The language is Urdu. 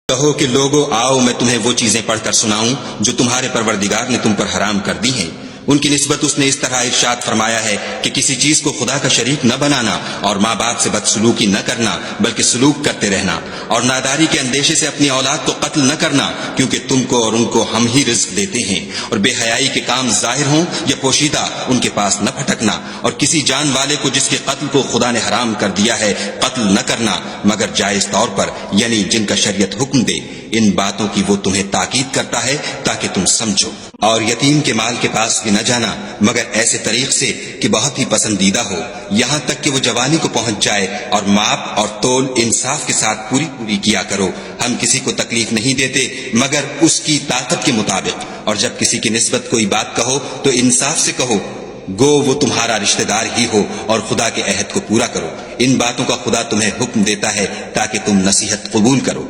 کہو کہ لوگو آؤ میں تمہیں وہ چیزیں پڑھ کر سناؤں جو تمہارے پروردگار نے تم پر حرام کر دی ہیں۔ ان کی نسبت اس نے اس طرح ارشاد فرمایا ہے کہ کسی چیز کو خدا کا شریک نہ بنانا، اور ماں باپ سے بدسلوکی نہ کرنا بلکہ سلوک کرتے رہنا، اور ناداری کے اندیشے سے اپنی اولاد کو قتل نہ کرنا، کیونکہ تم کو اور ان کو ہم ہی رزق دیتے ہیں، اور بے حیائی کے کام ظاہر ہوں یا پوشیدہ ان کے پاس نہ پھٹکنا، اور کسی جان والے کو جس کے قتل کو خدا نے حرام کر دیا ہے قتل نہ کرنا مگر جائز طور پر، یعنی جن کا شریعت حکم دے۔ ان باتوں کی وہ تمہیں تاکید کرتا ہے تاکہ تم سمجھو۔ اور یتیم کے مال کے پاس بھی نہ جانا مگر ایسے طریق سے کہ بہت ہی پسندیدہ ہو، یہاں تک کہ وہ جوانی کو پہنچ جائے، اور ماپ اور تول انصاف کے ساتھ پوری کیا کرو۔ ہم کسی کو تکلیف نہیں دیتے مگر اس کی طاقت کے مطابق، اور جب کسی کی نسبت کوئی بات کہو تو انصاف سے کہو، گو وہ تمہارا رشتہ دار ہی ہو، اور خدا کے عہد کو پورا کرو۔ ان باتوں کا خدا تمہیں حکم دیتا ہے تاکہ تم نصیحت قبول کرو۔